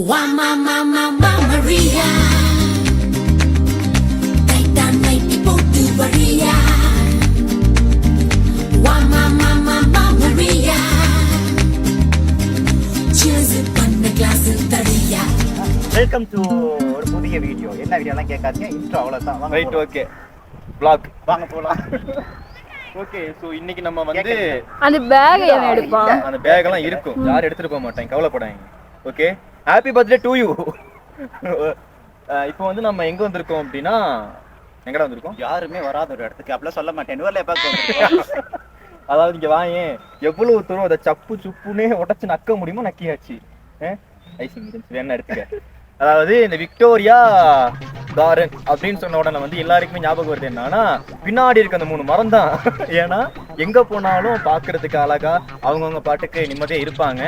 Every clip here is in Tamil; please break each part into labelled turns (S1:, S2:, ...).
S1: Maria, Titan night போட்டு வழியா. Maria, cheers பண்ண கிளாஸ் தடியா.
S2: வெல்கம் டு ஒரு புதிய வீடியோ. என்ன வீடியோலாம் கேட்காதீங்க, இன்ட்ரோ அவ்வளோதான்.
S3: Right, okay. vlog
S2: வாங்க போகலாம்.
S3: ஓகே. ஸோ இன்னைக்கு நம்ம வந்து
S4: அந்த பேக் என்ன எடுப்பான்?
S3: அந்த பேக் எல்லாம் இருக்கும், யாரும் எடுத்துட்டு போக மாட்டாங்க, கவலைப்படாங்க. Okay, happy birthday to you. இப்போ வந்து நம்ம எங்க வந்திருக்கோம் அப்படின்னா, எங்கடா வந்திருக்கோம்?
S2: யாருமே வராத ஒரு இடத்துக்கு அப்படிலாம் சொல்ல மாட்டேன். நூறுல பார்க்க
S3: அதாவது இங்க வாங்க, எவ்வளவு தூரம் அதை சப்பு சுப்புன்னே உடச்சு நக்க முடியுமோ நக்கியாச்சு. என்ன எடுத்துக்க. அதாவது இந்த விக்டோரியா கார்டன் அப்படின்னு சொன்ன உடனே வந்து எல்லாருக்குமே ஞாபகம் வருது என்னன்னா, பின்னாடி இருக்க அந்த 3 மரம் தான். ஏன்னா எங்க போனாலும் பாக்குறதுக்கு அழகா அவங்கவுங்க பாட்டுக்கு நிம்மதியா இருப்பாங்க.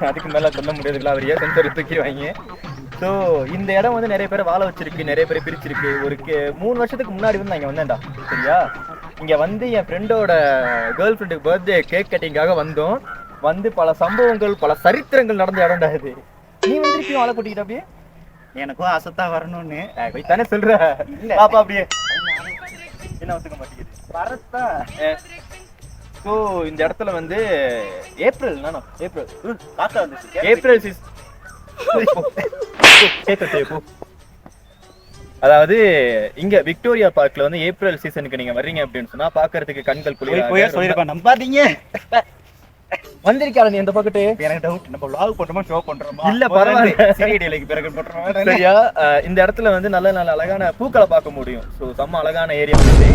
S3: அதுக்கு மேல சொல்ல முடியாதுங்களா, அவரையே சென்சர் தூக்கி வாங்க. ஸோ இந்த இடம் வந்து நிறைய பேர் வாழ வச்சிருக்கு, நிறைய பேர் பிரிச்சிருக்கு. ஒரு 3 வருஷத்துக்கு முன்னாடி வந்து நான் இங்க வந்தேன்டா, சரியா? இங்க வந்து என் ஃப்ரெண்டோட கேர்ள் ஃப்ரெண்டுக்கு பர்த்டே கேக் கட்டிங்காக வந்தோம். வந்து பல சம்பவங்கள், பல சரித்திரங்கள் நடந்த இடம்டா இது. நீ வந்திருக்கியும் வாழை போட்டிக்கிட்ட அப்படியே?
S2: எனக்கும் ஆசைத்தான் வரணும்னு
S3: போய் தானே சொல்ற. பாப்பா அப்படியே என்ன ஒத்துக்க மாட்டேங்குது
S2: வரத்தா.
S3: ஸோ இந்த இடத்துல வந்து ஏப்ரல்
S2: காத்தா வந்துச்சு.
S3: ஏப்ரல் அதாவது இங்க விக்டோரியா பார்க்ல வந்து ஏப்ரல் சீசனுக்கு நீங்க வர்றீங்க அப்படின்னு சொன்னா பாக்குறதுக்கு கண்கள்
S2: போய் சொல்லிருப்பேன், நம்பாதீங்க.
S3: வந்திருக்காரு நீ எந்த பக்கத்து?
S2: எனக்கு டவுட், நம்ம vlog பண்றோமா ஷோ பண்றோமா?
S3: இல்ல பரவாயில்ல,
S2: சீரியலுக்கு பிறகு பண்றோமா?
S3: சரியா? இந்த இடத்துல வந்து நல்ல நல்ல அழகான பூக்களை பார்க்க முடியும். ஸோ செம்ம அழகான ஏரியா வந்து.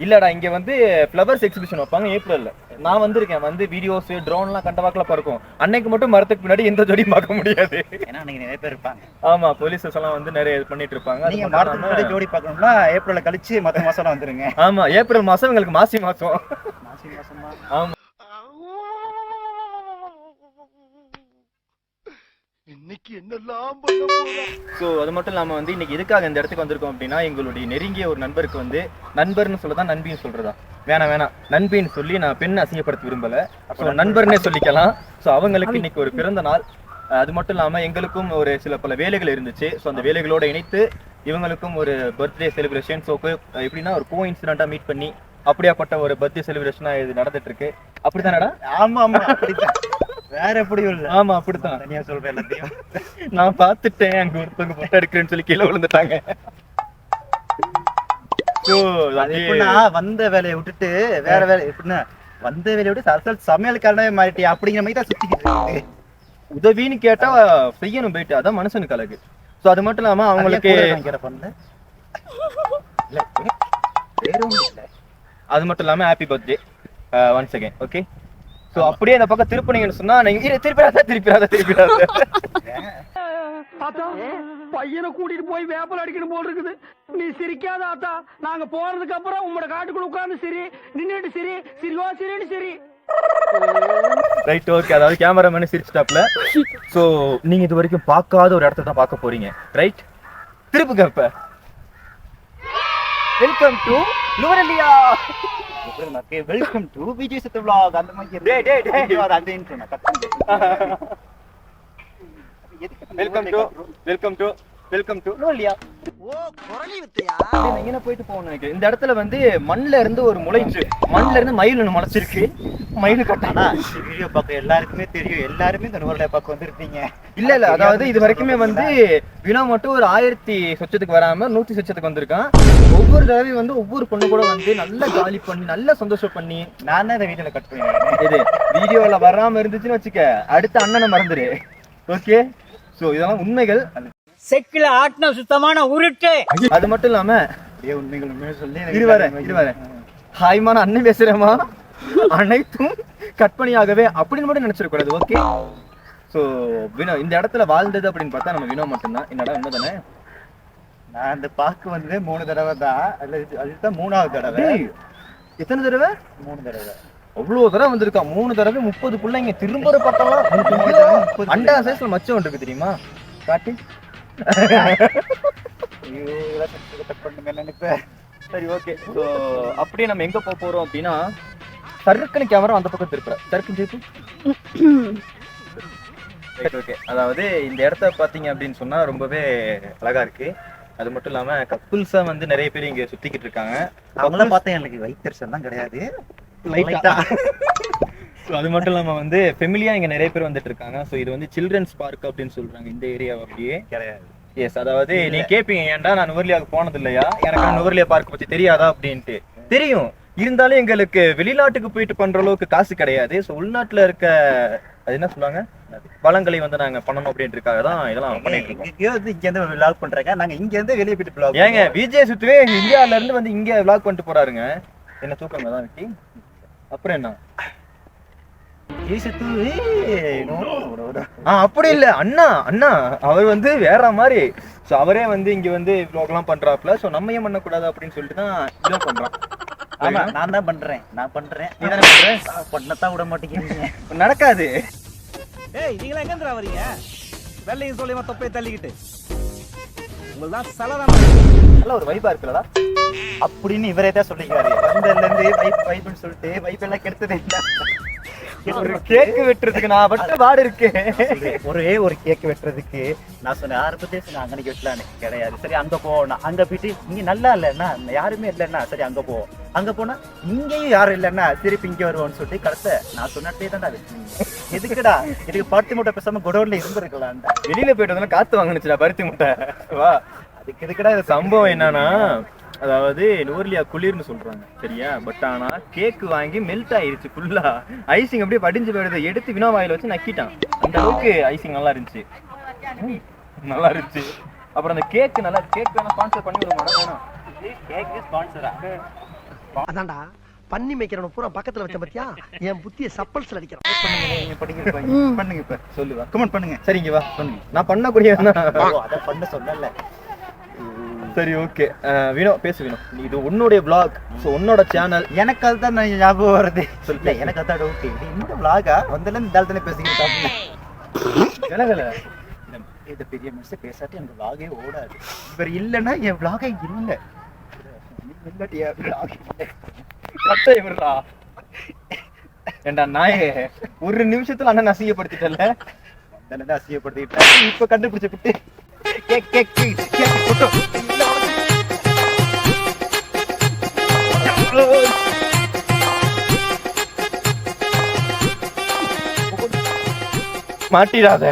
S3: இல்லடா, இங்க வந்து ஃப்ளவர்ஸ் எக்ஸிபிஷன் வைப்பாங்க ஏப்ரல்ல. நான் வந்திருக்கேன், வந்து வீடியோஸ் ட்ரோன்லாம் கண்ட வாக்குல பறக்கும். அன்னைக்கு மட்டும் மரத்துக்கு பின்னாடி எந்த ஜோடியும் பார்க்க முடியாது.
S2: ஏன்னா அன்னைக்கு நிறைய பேர் இருப்பாங்க.
S3: ஆமா, போலீஸஸ் எல்லாம் வந்து நிறைய இது பண்ணிட்டு இருப்பாங்க.
S2: நீங்க மரத்துக்கு முன்னாடி ஜோடி பார்க்கணும்னா ஏப்ரல்ல கழிச்சு மத்த மாசம் வந்துருங்க.
S3: ஆமா, ஏப்ரல் மாசம் உங்களுக்கு மாசி மாசம். ஆமா,
S5: இன்னைக்கு என்னெல்லாம் பண்ண போறோம்.
S3: ஸோ அது மட்டும் இல்லாம வந்து இன்னைக்கு எதுக்காக இந்த இடத்துக்கு வந்திருக்கோம் அப்படின்னா, எங்களுடைய நெருங்கிய ஒரு நண்பருக்கு வந்து, நண்பர்னு சொல்லதான் நண்பின்னு சொல்றதா? வேணாம், நண்பின்னு சொல்லி நான் பெண் அசிங்கப்படுத்த விரும்பல. ஸோ நண்பர்னே சொல்லிக்கலாம். ஸோ அவங்களுக்கு இன்னைக்கு ஒரு பிறந்த நாள். அது மட்டும் இல்லாம எங்களுக்கும் ஒரு பல வேலைகள் இருந்துச்சு. ஸோ அந்த வேலைகளோட இணைத்து இவங்களுக்கும் ஒரு பர்த்டே செலிப்ரேஷன். ஸோ எப்படின்னா ஒரு கோஇன்சிடென்ட்டா மீட் பண்ணி அப்படியாப்பட்ட ஒரு பர்த்டே செலிப்ரேஷனா இது நடந்துட்டு இருக்கு. அப்படித்தானடா?
S2: ஆமா, அப்படித்தான். வேற எப்படியும் இல்ல.
S3: ஆமா, அப்படித்தான்.
S2: தனியா சொல்றேன் எல்லாத்தையும்.
S3: நான் பாத்துட்டேன், அங்க ஒருத்தவங்க போட்டோ எடுக்கிறேன்னு சொல்லி கீழே விழுந்துட்டாங்க.
S2: வந்த வேலையை விட்டுட்டு வேற வேலை எப்படின்னா, வந்த வேலையை விட்டு சமையல்காரனே மாறிட்டி அப்படிங்கிற மாதிரி தான் சுத்திக்கிட்டு.
S3: உதவின்னு கேட்டா செய்யணும் போயிட்டு, அதான் மனுஷனுக்கு அழகு. ஸோ அது மட்டும் இல்லாம அவங்களுக்கு அது மட்டும் இல்லாம happy birthday once again. Okay, so அப்படியே அந்த பக்கம் திருப்பினீங்கன்னு சொன்னா நீங்க திருப்பிடாத.
S6: பையனை கூட்டிட்டு போய் வேப்பல் அடிக்கணும் போல் இருக்குது. நீ சிரிக்காத ஆத்தா. நாங்க போறதுக்கு அப்புறம் உங்களோட காட்டுக்குள்ள உட்கார்ந்து சரி, நின்னுட்டு சரி, சிரிவா சரின்னு சரி.
S3: Right, okay. அதாவது கேமராமேன் சிரிச்சிட்டாப்ல. ஸோ நீங்க இது வரைக்கும் பார்க்காத ஒரு இடத்த தான் பார்க்க போறீங்க. ரைட், திருப்புங்க. இப்ப welcome to Nuwara Eliya.
S2: Welcome to Vijay Sidhu vlog. அந்த மாதிரி அந்த இன்ட்ரோ நான் கட் பண்ணேன்.
S3: Welcome to Nuwara Eliya.
S5: ஓ, குரலி வித்தையா?
S3: எங்க போயிட்டு போகணும் நினைக்கிறேன். இந்த இடத்துல வந்து மண்ணுல இருந்து ஒரு முளைச்சு, மண்ணுல இருந்து மயில் ஒன்று முளைச்சிருக்கு. மயில் கட்டானா
S2: வீடியோ பார்க்க எல்லாருக்குமே தெரியும். எல்லாருமே இந்த நூறுல பார்க்க வந்திருப்பீங்க.
S3: இல்ல, அதாவது இது வரைக்குமே வந்து வினா மட்டும் ஒரு 1000 சொச்சத்துக்கு வராம 100 சொச்சத்துக்கு வந்திருக்கான். ஒவ்வொரு தடவையும் வந்து ஒவ்வொரு பொண்ணு கூட வந்து நல்லா ஜாலி பண்ணி, நல்லா சந்தோஷம் பண்ணி.
S2: நான் தான் இந்த வீடியோல கட் பண்ணுவேன்.
S3: இது வீடியோல வராம இருந்துச்சுன்னு வச்சுக்க, அடுத்த அண்ணனை மறந்துரு. ஓகே, சோ இதெல்லாம் உண்மைகள்.
S6: செக்கில ஆட்டின சுத்தமான உருட்டு.
S3: அது மட்டும் இல்லாம
S2: உண்மைகள் சொல்லி
S3: இருவாரு ஹாய்மான அண்ணன் பேசுறேமா, அனைத்தும் கற்பனையாகவே அப்படின்னு மட்டும் நினைச்சிடக்கூடாது. ஓகே, ஸோ வினோ இந்த இடத்துல வாழ்ந்தது அப்படின்னு பார்த்தா நம்ம வினோ மட்டும்தான். என்னடா உண்மை தானே?
S2: நான் அந்த பார்க்கு வந்து 3 தடவை தான். அதுதான் 3வது தடவை.
S3: எத்தனை தடவை?
S2: 3 தடவை.
S3: அவ்வளோ தடவை வந்திருக்கா. 3 தடவை 30 பிள்ளைங்க திரும்புற பக்கம்லாம் அண்டா சைஸ்ல மச்சம் இருக்கு தெரியுமா? காட்டி சரி, ஓகே. ஸோ அப்படியே நம்ம எங்க போக போறோம் அப்படின்னா, சருக்குன்னு கேமரா அந்த பக்கம் திருப்புற. சருக்கு ஜெயிப்பு ஓகே. அதாவது இந்த இடத்த பாத்தீங்க அப்படின்னு சொன்னா ரொம்பவே அழகா இருக்கு. அது மட்டும் இல்லாம கப்புள்ஸா வந்து நிறைய பேர் இங்க சுத்திக்கிட்டு இருக்காங்க.
S2: அவங்கள பார்த்தா எனக்கு வைத்தறிச்சல் தான் கிடையாது.
S3: லைட்டா. ஸோ அது மட்டும் இல்லாம வந்து ஃபெமிலியா இங்க நிறைய பேர் வந்துட்டு இருக்காங்க. ஸோ இது வந்து சில்ட்ரன்ஸ் பார்க் அப்படின்னு சொல்றாங்க இந்த ஏரியா அப்படியே.
S2: கிடையாது.
S3: எஸ், அதாவது நீ கேட்பீங்க ஏன்டா நான் நுவர்லியாவுக்கு போனது இல்லையா, எனக்கு நுவர்லியா பார்க் பத்தி தெரியாதா அப்படின்ட்டு. தெரியும், இருந்தாலும் எங்களுக்கு வெளிநாட்டுக்கு போயிட்டு பண்ற அளவுக்கு காசு கிடையாது. ஸோ உள்நாட்டுல இருக்க அது என்ன சொல்லுவாங்க வளங்களை வந்து நாங்க பண்ணணும் அப்படின்றதுக்காக தான் இதெல்லாம் பண்ணிட்டு இருக்கோம்.
S2: இங்க இருந்து vlog பண்றாங்க, நாங்க இங்க இருந்து வெளியே போயிட்டு vlog
S3: ஏங்க விஜய் சுத்துவே இந்தியால இருந்து வந்து இங்க vlog பண்ணிட்டு போறாருங்க. என்ன தூக்கங்க தான் வெட்டி. அப்புறம் என்ன அப்படி இல்ல அண்ணா அண்ணா அவர் வந்து வேற மாதிரி. சோ அவரே வந்து இங்க வந்து vlog எல்லாம் பண்றாப்ல. சோ நம்ம ஏன் பண்ணக்கூடாது அப்படின்னு சொல்லிட்டு தான் இதெல்லாம் பண்றோம்.
S2: ஆமா, நான் தான் பண்றேன்.
S3: நீ தானே பண்ற?
S2: பண்ணத்தான் விட மாட்டேங்கிறீங்க.
S3: நடக்காது.
S5: ஏய் நீங்களா எங்க இருந்துடா வரீங்க? வெள்ளையும் சொல்லியமா தொப்பையை தள்ளிக்கிட்டு உங்கள்தான் சலதான்
S3: நல்ல ஒரு வைபா இருக்குல்லடா
S2: அப்படின்னு இவரே தான் சொல்லிக்கிறாரு. வந்ததுல இருந்து வைப்னு சொல்லிட்டு வைப் எல்லாம் கெடுத்தது இல்ல.
S3: ஒரு கேக் வெட்டுறதுக்கு நான் பட்ட பாடு இருக்கேன்.
S2: ஒரே ஒரு கேக் வெட்டுறதுக்கு நான் சொன்னேன் ஆரம்பத்தே சொன்னேன் அங்கனைக்கு வெட்டலான்னு. கிடையாது. சரி அங்க போனா அங்க போயிட்டு இங்க நல்லா இல்லைன்னா யாருமே இல்லைன்னா சரி அங்க போவோம். அங்க போனா இங்கேயும் யாரும் இல்லைன்னா திருப்பி இங்க வருவோம்னு சொல்லிட்டு கடைசியா நான் சொன்னே தான்டா வெட்டினீங்க. எதுக்குடா இதுக்கு பருத்தி மூட்டை பேசாம குடோன்ல இருந்திருக்கலாம்டா.
S3: வெளியில போயிட்டு வந்தா காத்து வாங்கினுச்சுடா பருத்தி முட்டை. வா,
S2: அதுக்கு எதுக்குடா இது
S3: சம்பவம் என்னன்னா, அதாவது நுவர்லியா குளிர்னு சொல்றாங்க சரியா, பட் ஆனா கேக் வாங்கி மெல்ட் ஆயிருச்சு ஃபுல்லா. ஐசிங் அப்படியே படிஞ்சு போயிடுது. எடுத்து வினா வாயில வச்சு நக்கிட்டான். அந்த அளவுக்கு ஐசிங் நல்லா இருந்துச்சு. நல்லா இருந்துச்சு. அப்புறம் அந்த கேக் நல்லா கேக் வேணா ஸ்பான்சர் பண்ணி விட மாட்டோம். வேணாம்
S2: கேக் ஸ்பான்சரா?
S5: அதான்டா பண்ணி மேய்க்கிறவன பூரா பக்கத்துல வச்ச பத்தியா என் புத்திய சப்பல்ஸ்ல அடிக்கிறான்.
S2: பண்ணுங்க இப்ப
S3: சொல்லுவா
S2: கமெண்ட் பண்ணுங்க.
S3: சரிங்க வா பண்ணுங்க. நான் பண்ணக்கூடிய
S2: அத பண்ண சொல்லல.
S3: சரி ஓகே. வினோ பேசு வினோ. இது உன்னுடைய vlog. சோ உன்னோட சேனல்.
S2: எனக்கு அதுதான் நான் ஞாபகம் வருது. இல்ல எனக்கு அதான் டவுட். இது இந்த vlog-ஆ வந்தல இந்த தால்தனே பேசிக்கிட்டு இருக்காங்க.
S3: என்னங்கல
S2: இது பெரிய மனுஷன் பேசாட்டி அந்த vlog-ஏ ஓடாது. இவர் இல்லன்னா என் vlog-ஏ இல்ல. இல்லட்டியா vlog இல்ல.
S3: கட்டை விடுறா. ஏண்டா நாயே, ஒரு நிமிஷத்துல அண்ணன் அசிங்கப்படுத்திட்டல.
S2: வந்தல அசிங்கப்படுத்திட்டேன். இப்ப கண்டுபிடிச்ச விட்டு கேக் கேக் கேக் போட்டோ
S3: மாட்டிடாத.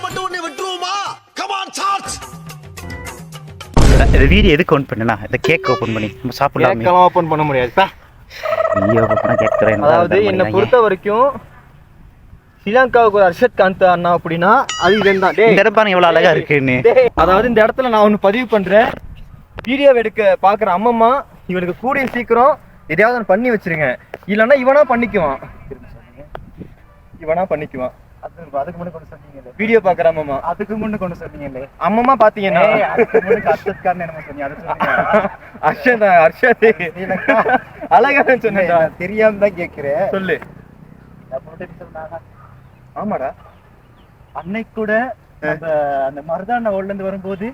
S5: மட்டும் உன்னை விட்டுருவோமா? Come on charge.
S2: இந்த வீடியோ எதுக்கு ஓபன் பண்ணனா? இந்த கேக் ஓபன் பண்ணி நம்ம சாப்பிடலாம்.
S3: கேக்கலாம் ஓபன் பண்ண முடியாது.
S2: வீடியோ ஓபன் பண்ண கேக்குறேன்.
S3: அதாவது என்ன பொறுத்த வரைக்கும் ஸ்ரீலங்காவுக்கு ஒரு அர்ஷத் காந்த் அண்ணா அப்படின்னா அது இதுதான்.
S2: இந்த இடம் பாருங்க எவ்வளவு அழகா இருக்குன்னு.
S3: அதாவது இந்த இடத்துல நான் ஒண்ணு பதிவு பண்றேன். வீடியோ எடுக்க பாக்குற அம்மம்மா இவனுக்கு கூடிய சீக்கிரம் எதையாவது ஒன்று பண்ணி வச்சிருங்க. இல்லைன்னா இவனா பண்ணிக்குவான்.
S2: அதுக்கு முன்ன கொண்டு சொன்னீங்களே
S3: வீடியோ பாக்குற அம்மம்மா.
S2: அதுக்கு முன்ன கொண்டு சொன்னீங்களே
S3: அம்மம்மா பாத்தீங்கன்னா
S2: அதுக்கு முன்ன அர்ஷத் கான் என்ன சொன்னீங்க? அது சொல்லுங்க.
S3: அர்ஷத் அழகா சொன்னேன்டா.
S2: தெரியாம தான் கேக்குறேன்.
S3: சொல்லு. ஆமாடா,
S2: அன்னைக்கு கூட அந்த மருதான ஓல்ல இருந்து வரும்போது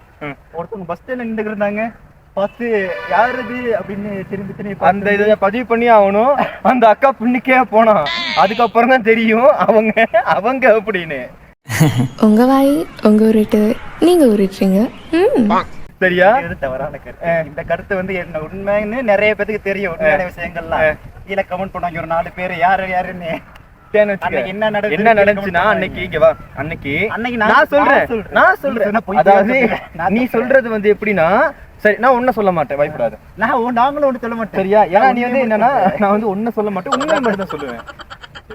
S2: ஒருத்தவங்க பஸ் ஸ்டாண்ட்ல நின்று இருந்தாங்க. பார்த்து யாருது அப்படின்னு திரும்பி
S3: அந்த இதை பதிவு பண்ணி ஆகணும். அந்த அக்கா பின்னுக்கே போனான். அதுக்கப்புறம் தான் தெரியும் அவங்க அப்படின்னு.
S7: உங்க வாய் உங்க உருட்டு நீங்க உருட்டுறீங்க.
S3: சரியா?
S2: தவறான கருத்து. இந்த கருத்து வந்து என்ன உண்மைன்னு நிறைய பேருக்கு தெரியும். உண்மையான விஷயங்கள்லாம் கீழே கமெண்ட் பண்ணாங்க ஒரு 4 பேர் யாருன்னு.
S3: என்ன நடந்துச்சுன்னா அன்னைக்கு இங்க வா. அன்னைக்கு நான் சொல்றேன். அதாவது நீ சொல்றது வந்து எப்படின்னா, சரி நான் ஒன்னும் சொல்ல மாட்டேன், பயப்படாத.
S2: நாங்களும் ஒண்ணு சொல்ல மாட்டேன்.
S3: சரியா? ஏன்னா நீ வந்து என்னன்னா நான் வந்து ஒன்னும் சொல்ல மாட்டேன், உண்மையை மட்டும் தான் சொல்லுவேன்.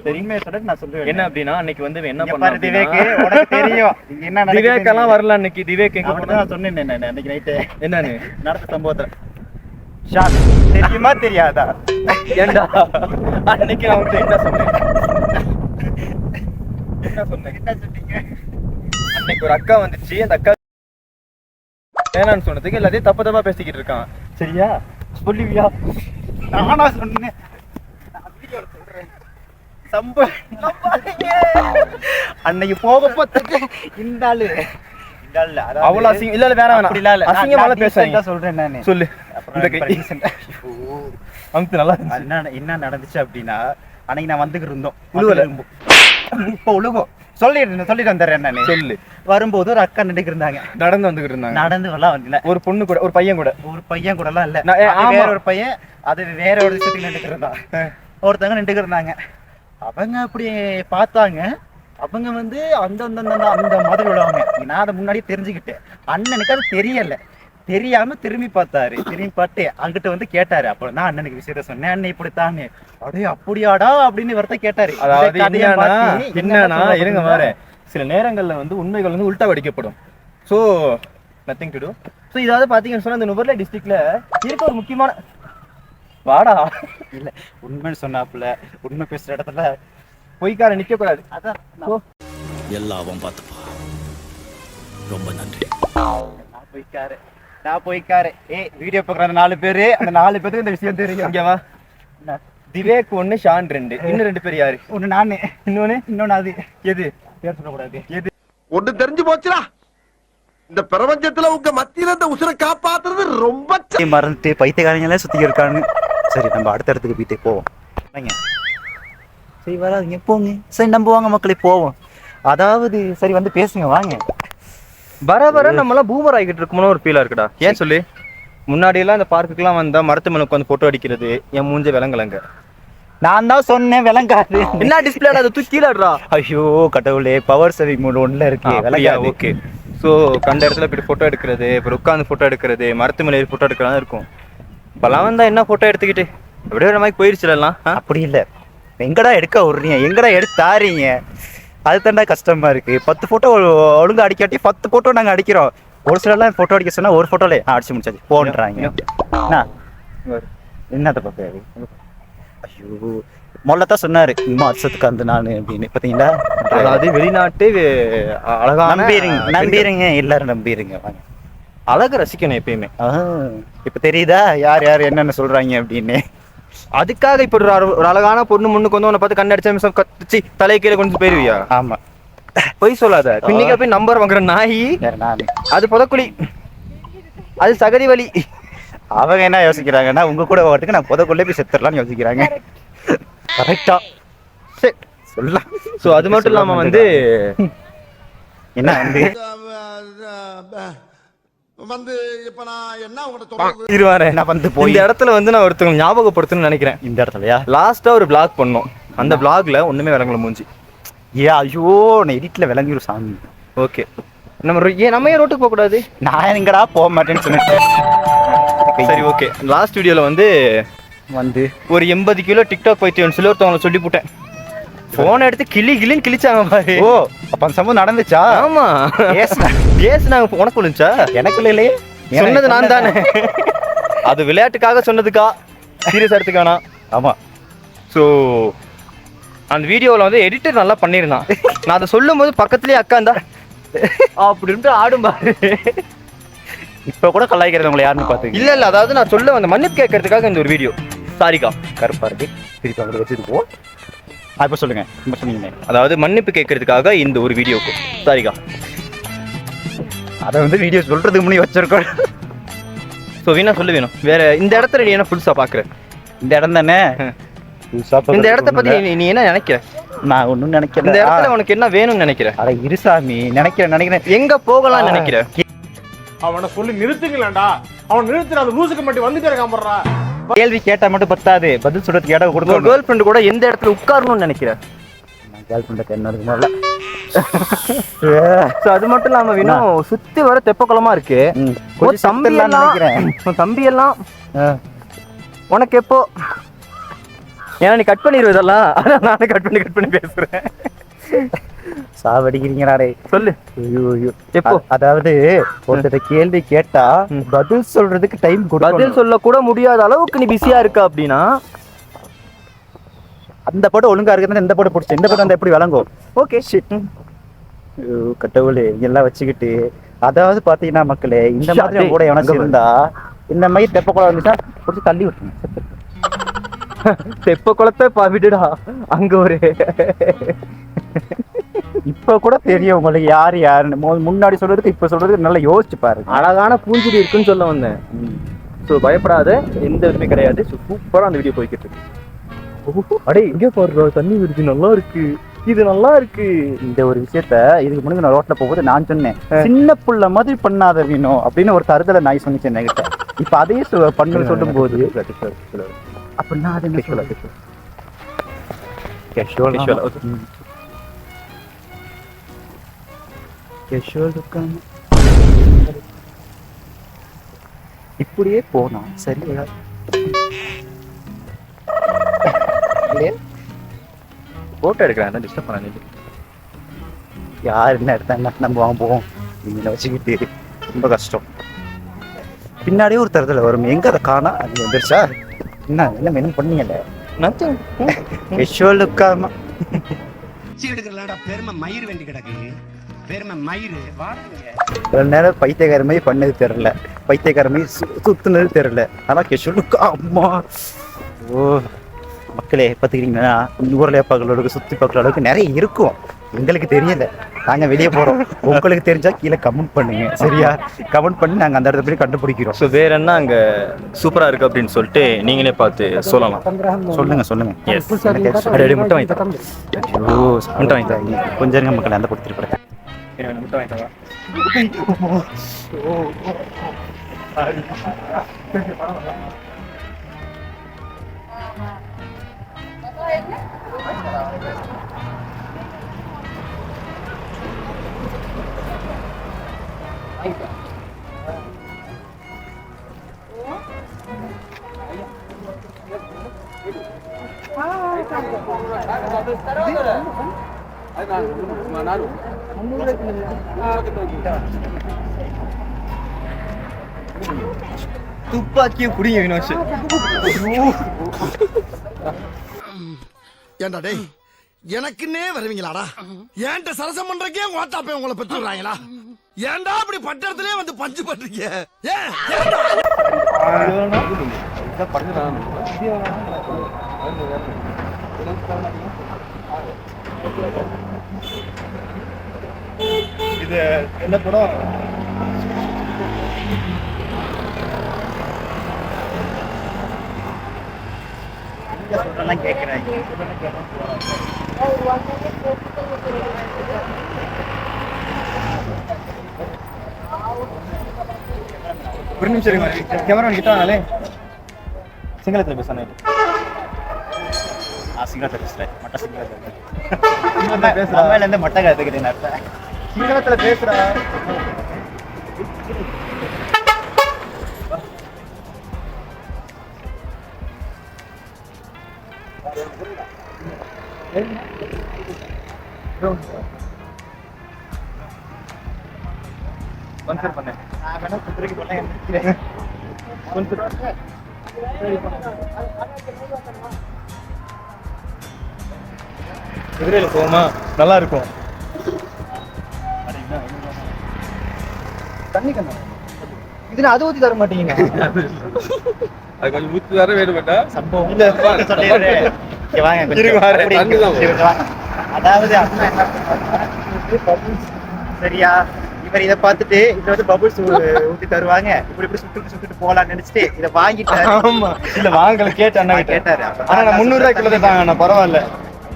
S2: தெரியுமே சொல்ல நான் சொல்லுவேன்.
S3: என்ன அப்படின்னா அன்னைக்கு வந்து என்ன
S2: பாரு
S3: பண்ணாரு
S2: திவேக், உனக்கு தெரியும் என்ன
S3: திவேக் எல்லாம் வரல அன்னைக்கு. திவேக் எங்க போனா
S2: நான் சொன்னேன் அன்னைக்கு நைட்டு
S3: என்னன்னு
S2: நடந்த சம்பவத்துல தெரியுமா தெரியாதா?
S3: ஏண்டா அன்னைக்கு நான் வந்து என்ன சொன்னேன்?
S2: என்ன சொன்னீங்க?
S3: அன்னைக்கு ஒரு அக்கா வந்துச்சு. அந்த அக்கா வேணான்னு சொன்னதுக்கு எல்லாத்தையும் தப்பா பேசிக்கிட்டு இருக்கான். சரியா?
S2: சொல்லுவியா? நானா சொன்னேன். நான் வீடியோல சொல்றேன். அன்னைக்கு போக பார்த்துட்டு இந்த ஆளு
S3: அவ்வளவு அசிங்கம் இல்ல. வேற வேணாம், அசிங்கமால பேசுறேன்.
S2: சொல்றேன் நானு.
S3: சொல்லு. நல்லா
S2: என்ன நடந்துச்சு அப்படின்னா, அன்னைக்கு நான் வந்துகிட்டு இருந்தோம்.
S3: உழுவல.
S2: இப்ப உழுகும். சொல்லிட்டு வந்துடுறேன் நானு.
S3: சொல்லு.
S2: வரும்போது ஒரு அக்கா நின்றுட்டு இருந்தாங்க,
S3: நடந்து வந்துகிட்டு இருந்தாங்க.
S2: நடந்து வரலாம் வரல.
S3: ஒரு பொண்ணு கூட, ஒரு பையன் கூட.
S2: ஒரு பையன் கூட எல்லாம் இல்ல,
S3: ஆமா.
S2: வேற ஒரு பையன், அது வேற ஒரு விஷயத்துக்கு நின்றுட்டு இருந்தான். ஒருத்தவங்க நின்றுட்டு இருந்தாங்க. அவங்க அப்படி பார்த்தாங்க. அவங்க வந்து அந்த அந்த அந்த அந்த மாதிரி உள்ளவங்க. நான் அதை முன்னாடியே தெரிஞ்சுக்கிட்டேன். அண்ணனுக்கு அது தெரியல. தெரியாம திரும்பி பார்த்தாரு. திரும்பி பார்த்து அங்கிட்ட வந்து கேட்டாரு. அப்புறம் நான் அண்ணனுக்கு விஷயத்த சொன்னேன். அண்ணன் இப்படித்தானே. அப்படியே அப்படியாடா அப்படின்னு வரத்த கேட்டாரு.
S3: அதாவது என்னன்னா இருங்க வார சில நேரங்கள்ல வந்து உண்மைகள் வந்து உல்டா வடிக்கப்படும். So nothing to do. So இதாவது பாத்தீங்கன்னு சொன்னா இந்த நுவர்லே டிஸ்ட்ரிக்ட்ல இருக்க ஒரு முக்கியமான வாடா
S2: இல்ல உண்மைன்னு சொன்னாப்புல, உண்மை பேசுற இடத்துல
S3: பொய்க்கார நிக்க கூடாது.
S2: அதான்
S8: எல்லாவும் பார்த்துப்பா. ரொம்ப நன்றி.
S2: நான் போய்க்காரு. வீடியோ பாக்குற 4 பேரு, அந்த 4 பேருக்கு இந்த விஷயம் தெரியும்.
S3: இங்கவா திவேக் 1, ஷான் 2, இன்னும் 2 பேர் யாரு?
S2: ஒண்ணு நானு, இன்னொன்னு அது.
S3: எது
S2: பேர் சொல்லக்கூடாது.
S3: எது
S9: ஒண்ணு தெரிஞ்சு போச்சுடா, இந்த பிரபஞ்சத்துல உங்க மத்தியில இந்த உசுரை காப்பாத்துறது ரொம்ப
S2: மறந்துட்டு பைத்தியக்காரங்க எல்லாம் சுத்தி இருக்காங்க. சரி நம்ம அடுத்த இடத்துக்கு போயிட்டே போவோம். சரி வராதுங்க, போங்க. சரி நம்ம வாங்க மக்களே போவோம். அதாவது சரி வந்து பேசுங்க வாங்க.
S3: வர வர நம்மளாம் பூமர் ஆகிட்டு இருக்கோம்னு ஒரு ஃபீலா இருக்குடா. ஏன் சொல்லு, முன்னாடி எல்லாம் இந்த பார்க்குக்கெல்லாம் வந்தா மரத்து மேல உட்காந்து போட்டோ அடிக்கிறது, என் மூஞ்ச விலங்கலங்க.
S2: நான் தான் சொன்னேன் விளங்காது.
S3: என்ன டிஸ்பிளே அதை தூக்கி கீழடா.
S2: ஐயோ கடவுளே, பவர் சேவிங் மோட் ஒன்ல இருக்கு. விளங்காது.
S3: ஓகே. ஸோ கண்ட இடத்துல போய் ஃபோட்டோ எடுக்கிறது, அப்புறம் உட்காந்து ஃபோட்டோ எடுக்கிறது, மரத்து மேலே ஃபோட்டோ எடுக்கிறதா இருக்கும். இப்போலாம் வந்தா என்ன ஃபோட்டோ எடுத்துக்கிட்டு அப்படியே ஒரு மாதிரி போயிருச்சுலாம்.
S2: அப்படி இல்லை, எங்கடா எடுக்க விடுறீங்க, எங்கடா எடுத்தாரீங்க, அது தாண்டா கஷ்டமா இருக்கு. 10 போட்டோ ஒழுங்கா அடிக்காட்டி 10 போட்டோ நாங்க அடிக்கிறோம். ஒரு சிலர்லாம் போட்டோ அடிக்க சொன்னா ஒரு போட்டோல அடிச்சு முடிச்சாச்சு போன்றாங்க. என்னத்த பார்க்க? ஐயோ மொல்லத்தான் சொன்னாரு இம்மா வருஷத்துக்கு அந்த நான் அப்படின்னு பாத்தீங்களா.
S3: அதாவது வெளிநாட்டு அழகா
S2: நம்பிடுங்க, எல்லாரும் நம்பிடுங்க. வாங்க,
S3: அழக ரசிக்கணும் எப்பயுமே.
S2: இப்ப தெரியுதா யார் யார் என்னென்ன சொல்றாங்க அப்படின்னு.
S3: அதுக்காக இப்ப ஒரு அழகான பொண்ணு முன்னுக்கு வந்து உன்னை பார்த்து கண்ணடிச்ச கத்துச்சு தலை கீழே கொண்டு போயிருவியா?
S2: ஆமா,
S3: பொய் சொல்லாத. பின்னிக்க போய் நம்பர் வாங்குற நாய் அது புதக்குழி, அது சகதி வலி.
S2: அவங்க என்ன யோசிக்கிறாங்கன்னா உங்க கூட வரதுக்கு நான் புதக்குள்ளே போய் செத்துடலாம்னு யோசிக்கிறாங்க. கரெக்டா சரி சொல்லலாம்.
S3: ஸோ அது மட்டும் இல்லாம வந்து
S2: என்ன வந்து
S9: வந்து இப்ப நான் என்ன உங்கள்கிட்ட சொல்றது
S3: இருவாரு
S2: நான் வந்து போய்
S3: இந்த இடத்துல வந்து நான் ஒருத்தவங்க ஞாபகப்படுத்தணும்னு நினைக்கிறேன்.
S2: இந்த இடத்துலயா
S3: லாஸ்டா ஒரு பிளாக் பண்ணோம். அந்த பிளாக்ல ஒண்ணுமே விளங்கல மூஞ்சி.
S2: ஐயோ நான் எடிட்ல விளங்கிடும் சாமி.
S3: ஓகே, நம்ம ஏன் ரோட்டுக்கு போக கூடாது?
S2: நான் எங்கடா போக மாட்டேன்னு சொன்னேன்.
S3: சரி ஓகே, லாஸ்ட் வீடியோல வந்து ஒரு 80 கிலோ டிக்டாக் பைத்தியம் சொல்லி ஒருத்தவங்களை சொல்லி போட்டேன். போன் எடுத்து கிளின்னு கிழிச்சாங்க பாரு.
S2: ஓ அப்ப அந்த சம்பவம் நடந்துச்சா?
S3: ஆமா, நாங்க உனக்கு விழுந்துச்சா?
S2: எனக்கு இல்லையே,
S3: சொன்னது நான் தானே. அது விளையாட்டுக்காக சொன்னதுக்கா, சீரியஸ் எடுத்துக்க வேணாம்.
S2: ஆமா.
S3: ஸோ அந்த வீடியோவில் வந்து எடிட்டர் நல்லா பண்ணியிருந்தான். நான் அதை சொல்லும் போது பக்கத்துலேயே அக்கா இருந்தா அப்படின்ட்டு ஆடும் பாரு.
S2: இப்ப கூட கலாய்க்கிறது உங்களை யாருன்னு பார்த்து
S3: இல்ல அதாவது நான் சொல்ல வந்த மன்னிப்பு கேட்கறதுக்காக இந்த ஒரு வீடியோ. சாரிக்கா,
S2: கருப்பா இருக்கு, திருப்பி அவங்க வச்சுட்டு போ. இப்ப சொல்லுங்க, இப்ப சொன்னீங்க.
S3: அதாவது மன்னிப்பு கேட்கறதுக்காக இந்த ஒரு வீடியோக்கு சாரிக்கா.
S2: அதை வந்து வீடியோ சொல்றதுக்கு முன்னாடி வச்சிருக்கோம்.
S3: ஸோ வீணா சொல்ல வேணும். வேற இந்த இடத்துல நீ என்ன புதுசா பாக்குற?
S2: இந்த இடம் தானே
S3: இந்த இடத்த பத்தி நீ என்ன நினைக்கிற?
S2: நான் ஒன்னும் நினைக்கிறேன்.
S3: இந்த இடத்துல உனக்கு என்ன வேணும்னு நினைக்கிற?
S2: அட இருசாமி, நினைக்கிறேன்.
S3: எங்க போகலாம் நினைக்கிற?
S9: அவனை சொல்லி நிறுத்துங்களேன்டா. அவன் நிறுத்துற அந்த லூசுக்கு மட்டும் வந்துட்டே இருக்காமறா.
S2: கேள்வி கேட்டா மட்டும் பத்தாது, பதில் சொல்றதுக்கு இடம் கொடுக்கணும்.
S3: கேர்ள் ஃப்ரெண்ட் கூட எந்த இடத்துல உட்காரணும்னு நினைக்கிற?
S2: நான் கேர்ள் ஃப்ரெண்ட் என்னது முதல்ல.
S3: ஸோ அது மட்டும் இல்லாம வேணும், சுத்தி வர தெப்பக்குளமா இருக்கு. தம்பி எல்லாம் உனக்கு எப்போ? ஏன்னா நீ கட் பண்ணிடுவ இதெல்லாம். அதான் நானே கட் பண்ணி பேசுறேன்.
S2: சாவடிக்கிறீங்கடா
S3: சொல்லு.
S2: எப்போ? அதாவது ஒருத்தர் கேள்வி கேட்டா பதில் சொல்றதுக்கு டைம் கொடுக்கணும்.
S3: பதில் சொல்ல கூட முடியாத அளவுக்கு நீ பிஸியா இருக்க அப்படின்னா
S2: அந்த படம் ஒழுங்கா இருக்கிறது இந்த படம் பிடிச்ச இந்த படம் அந்த எப்படி விளங்கும்?
S3: Okay shit.
S2: கட்டவுளே எல்லாம் வச்சுக்கிட்டு, அதாவது பாத்தீங்கன்னா மக்களே, இந்த மாதிரி கூட எவனாச்சும் இருந்தா இந்த மாதிரி தெப்ப குளம் வந்துச்சா பிடிச்சி தள்ளி விட்டுருங்க.
S3: தெப்ப குளத்தை விடுடா. அங்க ஒரு
S2: இப்ப கூட தெரியும் உங்களுக்கு யாரு யாருன்னு. முன்னாடி சொல்றதுக்கு இப்ப சொல்றதுக்கு நல்லா யோசிச்சு பாருங்க.
S3: அழகான பூஞ்செடி இருக்குன்னு சொல்ல வந்தேன். ஸோ பயப்படாத, எந்த இதுவுமே கிடையாது. ஸோ சூப்பரா அந்த வீடியோ போய்கிட்டு இருக்கு. அடே இங்கே பாருடா, தண்ணி வருது, நல்லா இருக்கு. இது நல்லா இருக்கு.
S2: இந்த ஒரு விஷயத்த இதுக்கு முன்னாடி நான் ரோட்ல போகும்போது நான் சொன்னேன், சின்ன புள்ள மாதிரி பண்ணாத வேணும் அப்படின்னு ஒரு தருதலை நாய் சொன்னிச்சு என்கிட்ட. இப்ப அதையே பண்ணு சொல்லும் போது அப்படின்னா அது என்ன சொல்ல இப்படியே போனா சரியா?
S3: போட்டோ எடுக்கிறேன், டிஸ்டர்ப் பண்ண.
S2: யார் என்ன எடுத்தாங்க நம்ம வாங்குவோம். நீங்க வச்சுக்கிட்டு ரொம்ப கஷ்டம். பின்னாடியே ஒரு தருதலை வரும், எங்க அதை காணா? அது வந்துருச்சா? என்ன மெனு பண்ணீங்கல்ல விஷுவலுக்காம
S6: பெருமை மயிர் வேண்டி கிடக்கு. பெருமை மயிர்
S2: நேரம் பைத்தியக்காரமே பண்ணது தெரியல, பைத்தியக்காரமே சுத்துனது தெரியல. ஆனா கெஷுவலுக்கா அம்மா ஓ மக்களே பார்த்துக்கிறீங்கன்னா ஊரில் பார்க்குற அளவுக்கு சுற்றி பார்க்குற அளவுக்கு நிறைய இருக்கும். எங்களுக்கு தெரியல, நாங்கள் வெளியே போகிறோம். உங்களுக்கு தெரிஞ்சா கீழே கமெண்ட் பண்ணுங்க சரியா? கமெண்ட் பண்ணி நாங்கள் அந்த இடத்துல போய் கண்டுபிடிக்கிறோம்.
S3: ஸோ வேற என்ன அங்கே சூப்பராக இருக்கு அப்படின்னு சொல்லிட்டு நீங்களே பார்த்து சொல்லலாம்.
S2: சொல்லுங்க.
S3: எஸ் முட்டை வாங்கி தரேன். முட்டை வாங்கி தரேன்.
S2: கொஞ்சம் இருங்க மக்களை அந்த கொடுத்துட்டு போகிறேன்.
S3: முட்டை வாங்கி தரேன். துப்பாக்கியை புடிங்க வினோஷ்.
S9: ஏண்டா டேய், எனக்குன்னே வருவீங்களாடா? ஏன்ட்ட சரசம் பண்றக்கே ஓட்டாப்பே உங்களை பெற்றுறாங்களா? ஏன்டா அப்படி பட்டத்திலே வந்து பஞ்சு பண்றீங்க? ஏன்
S3: இது என்ன படம்?
S2: சொல்றேன் கேட்குறேன்.
S3: ஒரு நிமிஷம் இருங்க, கேமரா கிட்ட வாங்களே. சிங்களத்தில் பேசணும்.
S2: சிங்களத்தில் பேசுகிறேன், மட்ட சிங்களத்தில் பேசுகிறேன். மட்டை கற்றுக்கிறேன் அர்த்தம்.
S3: சிங்களத்தில் பேசுகிறா. ஸ்பான்சர் பண்ணேன்.
S2: நான் வேணா குதிரைக்கு பண்ணேன்.
S3: குதிரையில் போகுமா? நல்லா இருக்கும்.
S2: தண்ணி கண்ணா இதுல அது ஊற்றி தர மாட்டீங்க.
S3: அது கொஞ்சம் ஊற்றி தர வேணுமாட்டா
S2: சம்பவம் இல்லை. அதாவது அண்ணா என்ன பண்ணாங்க சரியா? இவர் இதை பார்த்துட்டு இதுல வந்து பபுள்ஸ் ஊத்தி தருவாங்க, இப்படி சுட்டுட்டு போலான்னு நினைச்சிட்டு இதை வாங்கிட்டாரு.
S3: ஆமா இல்ல வாங்கல, கேட்ட அண்ணா
S2: கேட்டாரு.
S3: ஆனா நான் 300 ரூபாய் கிலோ தாங்க அண்ணா, பரவாயில்ல.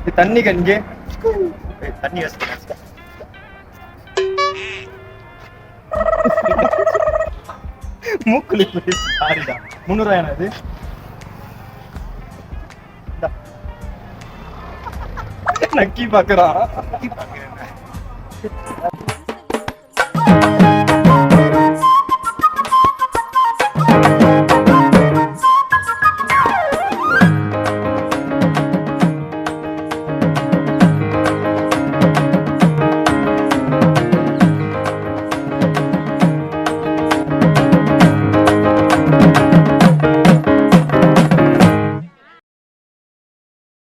S3: இது தண்ணி கஞ்சி
S2: தண்ணி
S3: மூக்குலி சாரிடா. 300 ரூபாய் அது நக்கி பாக்குறான்.